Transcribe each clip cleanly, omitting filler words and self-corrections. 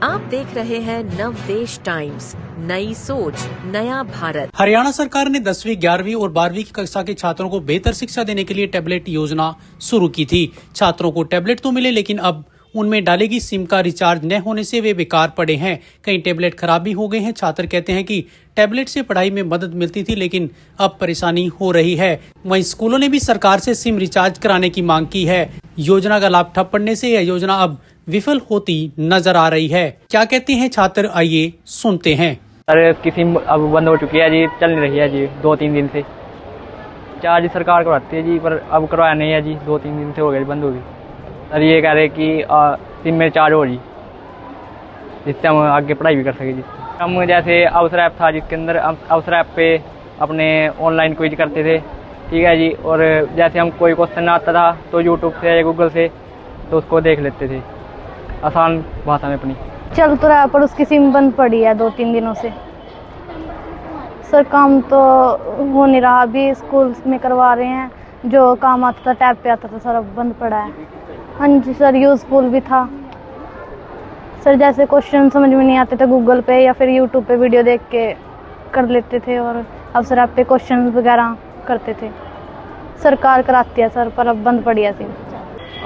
आप देख रहे हैं नवदेश टाइम्स, नई सोच नया भारत। हरियाणा सरकार ने 10वीं, 11वीं और 12वीं की कक्षा के छात्रों को बेहतर शिक्षा देने के लिए टैबलेट योजना शुरू की थी। छात्रों को टैबलेट तो मिले, लेकिन अब उनमें डालेगी सिम का रिचार्ज न होने से वे बेकार पड़े हैं। कई टैबलेट खराब भी हो गए हैं। छात्र कहते हैं कि टैबलेट से पढ़ाई में मदद मिलती थी, लेकिन अब परेशानी हो रही है। वहीं स्कूलों ने भी सरकार से सिम रिचार्ज कराने की मांग की है। योजना का लाभ ठप पड़ने से यह योजना अब विफल होती नजर आ रही है। क्या कहते हैं छात्र, आइए सुनते हैं। अरे इसकी सिम अब बंद हो चुकी है जी, चल नहीं रही है जी 2-3 दिन से। चार्ज सरकार करवाती है जी, पर अब करवाया नहीं है जी, 2-3 दिन से हो गए, बंद हो गई। सर ये कह रहे कि सिम में चार्ज हो जी, जिससे हम आगे पढ़ाई भी कर सके जी। हम जैसे अवसर ऐप था, जिसके अंदर अवसर ऐप पे अपने ऑनलाइन क्विज करते थे, ठीक है जी। और जैसे हम कोई क्वेश्चन आता था तो यूट्यूब से या गूगल से तो उसको देख लेते थे आसान भाषा में अपनी। चल तो रहा, पर उसकी सिम बंद पड़ी है 2-3 दिनों से। सर काम तो हो नहीं रहा, अभी स्कूल में करवा रहे हैं। जो काम आता था टैब पे आता था, सर अब बंद पड़ा है। हाँ जी सर, यूज़फुल भी था सर। जैसे क्वेश्चन समझ में नहीं आते थे, गूगल पे या फिर यूट्यूब पे वीडियो देख के कर लेते थे, और अवसर ऐप पे क्वेश्चन वगैरह करते थे। सरकार कराती है सर, पर अब बंद पड़ी है सिम।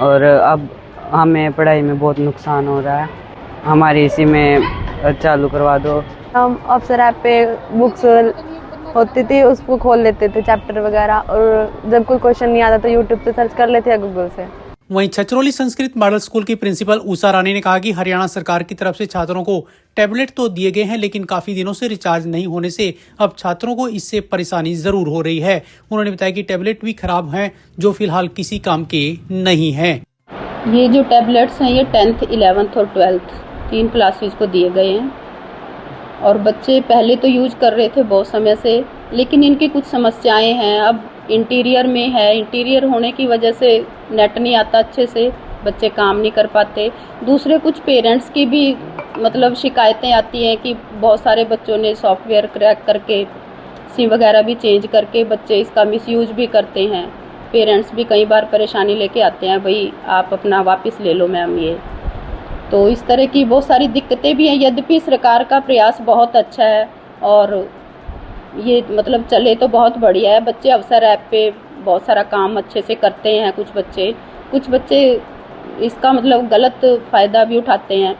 और अब हमें पढ़ाई में बहुत नुकसान हो रहा है। हमारी इसी में चालू करवा दो। हम अवसर ऐप पे बुक्स होती थी, उसको खोल लेते थे चैप्टर वगैरह, और जब कोई क्वेश्चन नहीं आता तो यूट्यूब से सर्च कर लेते हैं, गूगल से। वहीं छछरौली संस्कृत मॉडल स्कूल की प्रिंसिपल उषा रानी ने कहा कि हरियाणा सरकार की तरफ से छात्रों को टैबलेट तो दिए गए हैं, लेकिन काफी दिनों से रिचार्ज नहीं होने से अब छात्रों को इससे परेशानी जरूर हो रही है। उन्होंने बताया कि टैबलेट भी खराब हैं, जो फिलहाल किसी काम के नहीं हैं। ये जो टैबलेट्स हैं ये 10th, 11th और 12th 3 क्लासेस को दिए गए हैं, और बच्चे पहले तो यूज कर रहे थे बहुत समय से, लेकिन इनकी कुछ समस्याएं हैं। अब इंटीरियर में है, इंटीरियर होने की वजह से नेट नहीं आता अच्छे से, बच्चे काम नहीं कर पाते। दूसरे कुछ पेरेंट्स की भी मतलब शिकायतें आती हैं कि बहुत सारे बच्चों ने सॉफ्टवेयर क्रैक करके सिम वगैरह भी चेंज करके बच्चे इसका मिसयूज भी करते हैं। पेरेंट्स भी कई बार परेशानी लेके आते हैं, भाई आप अपना वापस ले लो मैम ये। तो इस तरह की बहुत सारी दिक्कतें भी हैं। यद्यपि सरकार का प्रयास बहुत अच्छा है और ये मतलब चले तो बहुत बढ़िया है। बच्चे अवसर ऐप पे बहुत सारा काम अच्छे से करते हैं। कुछ बच्चे इसका मतलब गलत फ़ायदा भी उठाते हैं,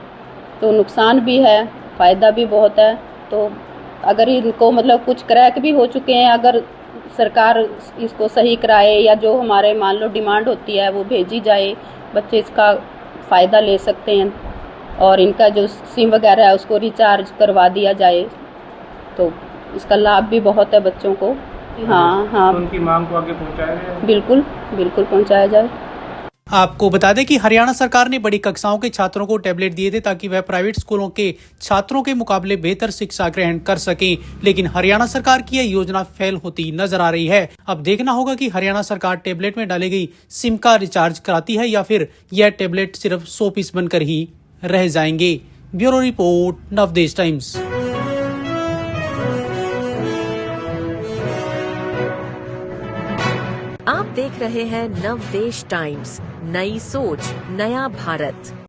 तो नुकसान भी है, फ़ायदा भी बहुत है। तो अगर इनको मतलब कुछ क्रैक भी हो चुके हैं, अगर सरकार इसको सही कराए या जो हमारे मान लो डिमांड होती है वो भेजी जाए, बच्चे इसका फ़ायदा ले सकते हैं, और इनका जो सिम वगैरह है उसको रिचार्ज करवा दिया जाए, तो इसका लाभ भी बहुत है बच्चों को। हाँ, तो उनकी मांग को आगे पहुंचाया जाए। बिल्कुल पहुंचाया जाए। आपको बता दें कि हरियाणा सरकार ने बड़ी कक्षाओं के छात्रों को टैबलेट दिए थे, ताकि वह प्राइवेट स्कूलों के छात्रों के मुकाबले बेहतर शिक्षा ग्रहण कर सकें, लेकिन हरियाणा सरकार की यह योजना फेल होती नजर आ रही है। अब देखना होगा कि हरियाणा सरकार टैबलेट में डाली गई सिम का रिचार्ज कराती है, या फिर यह टैबलेट सिर्फ 100 पीस बनकर ही रह जाएंगे। Bureau report, Navdesh times. आप देख रहे हैं नवदेश टाइम्स, नई सोच नया भारत।